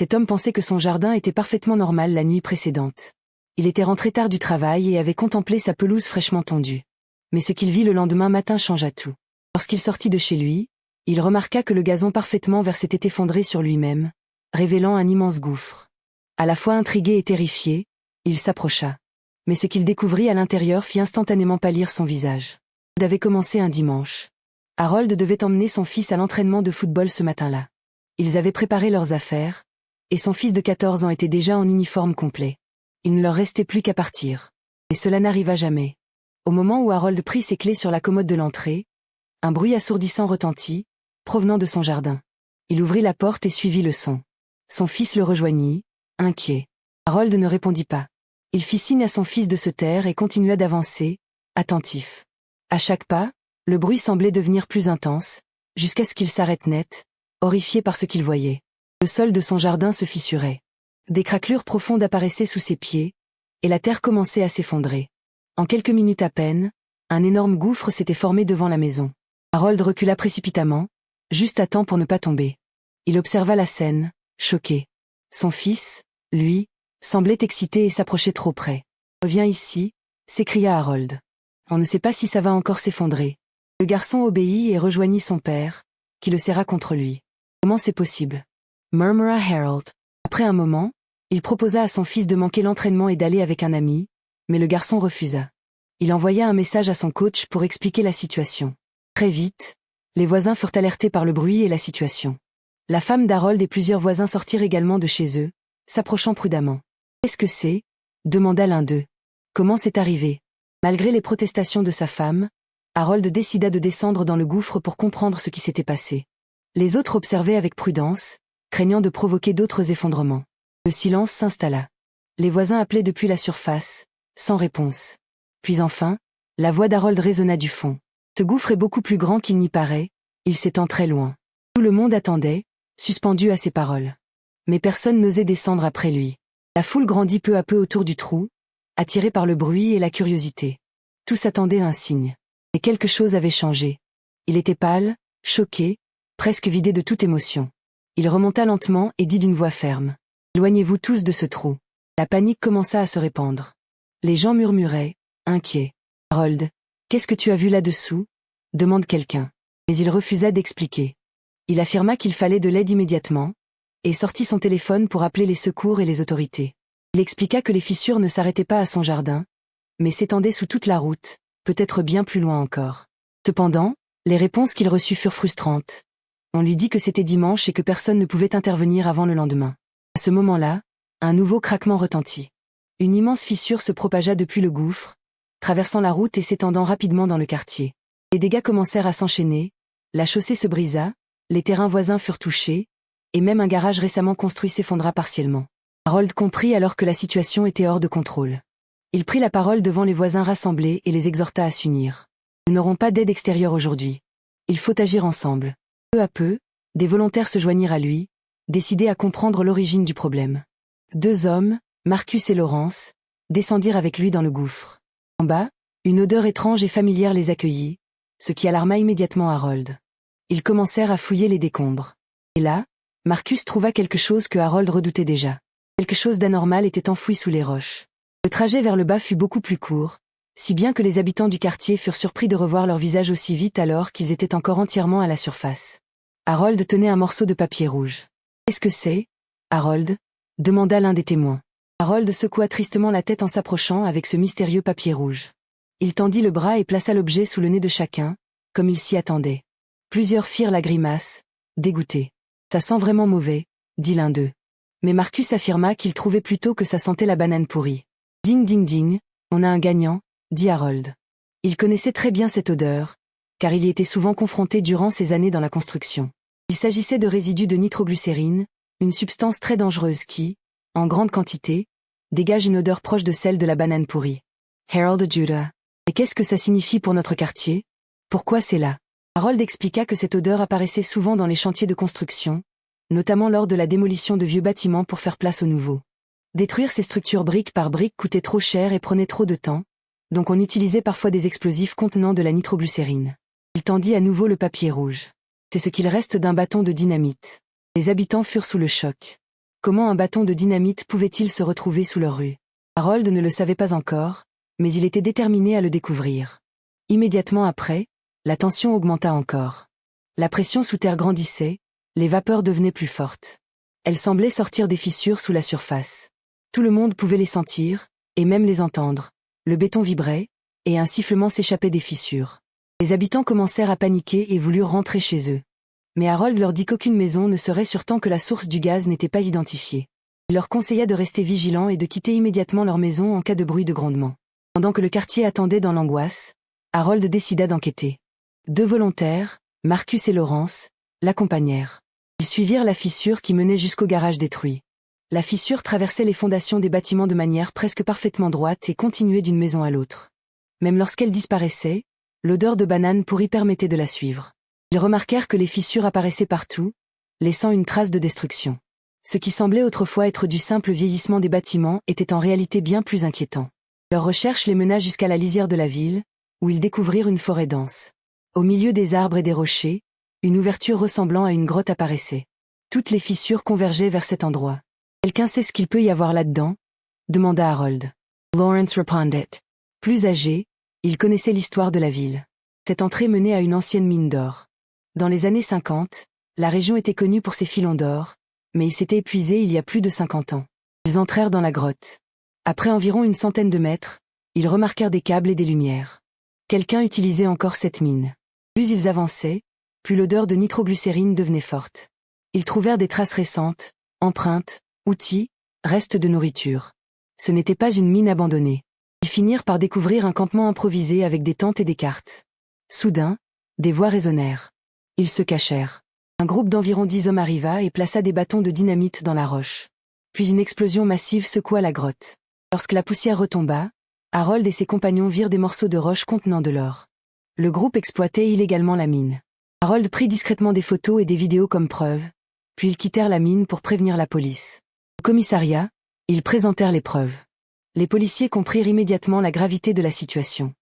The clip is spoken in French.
Cet homme pensait que son jardin était parfaitement normal la nuit précédente. Il était rentré tard du travail et avait contemplé sa pelouse fraîchement tondue. Mais ce qu'il vit le lendemain matin changea tout. Lorsqu'il sortit de chez lui, il remarqua que le gazon parfaitement vert s'était effondré sur lui-même, révélant un immense gouffre. À la fois intrigué et terrifié, il s'approcha. Mais ce qu'il découvrit à l'intérieur fit instantanément pâlir son visage. Il avait commencé un dimanche. Harold devait emmener son fils à l'entraînement de football ce matin-là. Ils avaient préparé leurs affaires, et son fils de 14 ans était déjà en uniforme complet. Il ne leur restait plus qu'à partir. Et cela n'arriva jamais. Au moment où Harold prit ses clés sur la commode de l'entrée, un bruit assourdissant retentit, provenant de son jardin. Il ouvrit la porte et suivit le son. Son fils le rejoignit, inquiet. Harold ne répondit pas. Il fit signe à son fils de se taire et continua d'avancer, attentif. À chaque pas, le bruit semblait devenir plus intense, jusqu'à ce qu'il s'arrête net, horrifié par ce qu'il voyait. Le sol de son jardin se fissurait. Des craquelures profondes apparaissaient sous ses pieds, et la terre commençait à s'effondrer. En quelques minutes à peine, un énorme gouffre s'était formé devant la maison. Harold recula précipitamment, juste à temps pour ne pas tomber. Il observa la scène, choqué. Son fils, lui, semblait excité et s'approchait trop près. « Reviens ici », s'écria Harold. « On ne sait pas si ça va encore s'effondrer. » Le garçon obéit et rejoignit son père, qui le serra contre lui. « Comment c'est possible ?» murmura Harold. Après un moment, il proposa à son fils de manquer l'entraînement et d'aller avec un ami, mais le garçon refusa. Il envoya un message à son coach pour expliquer la situation. Très vite, les voisins furent alertés par le bruit et la situation. La femme d'Harold et plusieurs voisins sortirent également de chez eux, s'approchant prudemment. « Qu'est-ce que c'est » demanda l'un d'eux. « Comment c'est arrivé ?» Malgré les protestations de sa femme, Harold décida de descendre dans le gouffre pour comprendre ce qui s'était passé. Les autres observaient avec prudence, craignant de provoquer d'autres effondrements. Le silence s'installa. Les voisins appelaient depuis la surface, sans réponse. Puis enfin, la voix d'Harold résonna du fond. Ce gouffre est beaucoup plus grand qu'il n'y paraît, il s'étend très loin. Tout le monde attendait, suspendu à ses paroles. Mais personne n'osait descendre après lui. La foule grandit peu à peu autour du trou, attirée par le bruit et la curiosité. Tous attendaient un signe. Mais quelque chose avait changé. Il était pâle, choqué, presque vidé de toute émotion. Il remonta lentement et dit d'une voix ferme. « Éloignez-vous tous de ce trou. » La panique commença à se répandre. Les gens murmuraient, inquiets. « Harold, qu'est-ce que tu as vu là-dessous » demande quelqu'un. Mais il refusa d'expliquer. Il affirma qu'il fallait de l'aide immédiatement, et sortit son téléphone pour appeler les secours et les autorités. Il expliqua que les fissures ne s'arrêtaient pas à son jardin, mais s'étendaient sous toute la route, peut-être bien plus loin encore. Cependant, les réponses qu'il reçut furent frustrantes. On lui dit que c'était dimanche et que personne ne pouvait intervenir avant le lendemain. À ce moment-là, un nouveau craquement retentit. Une immense fissure se propagea depuis le gouffre, traversant la route et s'étendant rapidement dans le quartier. Les dégâts commencèrent à s'enchaîner, la chaussée se brisa, les terrains voisins furent touchés, et même un garage récemment construit s'effondra partiellement. Harold comprit alors que la situation était hors de contrôle. Il prit la parole devant les voisins rassemblés et les exhorta à s'unir. Nous n'aurons pas d'aide extérieure aujourd'hui. Il faut agir ensemble. Peu à peu, des volontaires se joignirent à lui, décidés à comprendre l'origine du problème. 2 hommes, Marcus et Lawrence, descendirent avec lui dans le gouffre. En bas, une odeur étrange et familière les accueillit, ce qui alarma immédiatement Harold. Ils commencèrent à fouiller les décombres. Et là, Marcus trouva quelque chose que Harold redoutait déjà. Quelque chose d'anormal était enfoui sous les roches. Le trajet vers le bas fut beaucoup plus court, si bien que les habitants du quartier furent surpris de revoir leur visage aussi vite alors qu'ils étaient encore entièrement à la surface. Harold tenait un morceau de papier rouge. « Qu'est-ce que c'est, Harold » demanda l'un des témoins. Harold secoua tristement la tête en s'approchant avec ce mystérieux papier rouge. Il tendit le bras et plaça l'objet sous le nez de chacun, comme il s'y attendait. Plusieurs firent la grimace, dégoûtés. « Ça sent vraiment mauvais », dit l'un d'eux. Mais Marcus affirma qu'il trouvait plutôt que ça sentait la banane pourrie. « Ding ding ding, on a un gagnant », dit Harold. Il connaissait très bien cette odeur, car il y était souvent confronté durant ses années dans la construction. Il s'agissait de résidus de nitroglycérine, une substance très dangereuse qui, en grande quantité, dégage une odeur proche de celle de la banane pourrie. Harold Judah. Et qu'est-ce que ça signifie pour notre quartier? Pourquoi c'est là? Harold expliqua que cette odeur apparaissait souvent dans les chantiers de construction, notamment lors de la démolition de vieux bâtiments pour faire place aux nouveaux. Détruire ces structures brique par brique coûtait trop cher et prenait trop de temps, donc on utilisait parfois des explosifs contenant de la nitroglycérine. Il tendit à nouveau le papier rouge. C'est ce qu'il reste d'un bâton de dynamite. Les habitants furent sous le choc. Comment un bâton de dynamite pouvait-il se retrouver sous leur rue? Harold ne le savait pas encore, mais il était déterminé à le découvrir. Immédiatement après, la tension augmenta encore. La pression sous terre grandissait, les vapeurs devenaient plus fortes. Elles semblaient sortir des fissures sous la surface. Tout le monde pouvait les sentir, et même les entendre. Le béton vibrait, et un sifflement s'échappait des fissures. Les habitants commencèrent à paniquer et voulurent rentrer chez eux. Mais Harold leur dit qu'aucune maison ne serait sûre tant que la source du gaz n'était pas identifiée. Il leur conseilla de rester vigilants et de quitter immédiatement leur maison en cas de bruit de grondement. Pendant que le quartier attendait dans l'angoisse, Harold décida d'enquêter. 2 volontaires, Marcus et Lawrence, l'accompagnèrent. Ils suivirent la fissure qui menait jusqu'au garage détruit. La fissure traversait les fondations des bâtiments de manière presque parfaitement droite et continuait d'une maison à l'autre. Même lorsqu'elle disparaissait, l'odeur de banane pourrie permettait de la suivre. Ils remarquèrent que les fissures apparaissaient partout, laissant une trace de destruction. Ce qui semblait autrefois être du simple vieillissement des bâtiments était en réalité bien plus inquiétant. Leur recherche les mena jusqu'à la lisière de la ville, où ils découvrirent une forêt dense. Au milieu des arbres et des rochers, une ouverture ressemblant à une grotte apparaissait. Toutes les fissures convergeaient vers cet endroit. « Quelqu'un sait ce qu'il peut y avoir là-dedans » demanda Harold. Lawrence répondit. Plus âgé, il connaissait l'histoire de la ville. Cette entrée menait à une ancienne mine d'or. Dans les années 50, la région était connue pour ses filons d'or, mais il s'était épuisé il y a plus de 50 ans. Ils entrèrent dans la grotte. Après environ une centaine de mètres, ils remarquèrent des câbles et des lumières. Quelqu'un utilisait encore cette mine. Plus ils avançaient, plus l'odeur de nitroglycérine devenait forte. Ils trouvèrent des traces récentes, empreintes, outils, restes de nourriture. Ce n'était pas une mine abandonnée. Ils finirent par découvrir un campement improvisé avec des tentes et des cartes. Soudain, des voix résonnèrent. Ils se cachèrent. Un groupe d'environ 10 hommes arriva et plaça des bâtons de dynamite dans la roche. Puis une explosion massive secoua la grotte. Lorsque la poussière retomba, Harold et ses compagnons virent des morceaux de roche contenant de l'or. Le groupe exploitait illégalement la mine. Harold prit discrètement des photos et des vidéos comme preuve, puis ils quittèrent la mine pour prévenir la police. Au commissariat, ils présentèrent les preuves. Les policiers comprirent immédiatement la gravité de la situation.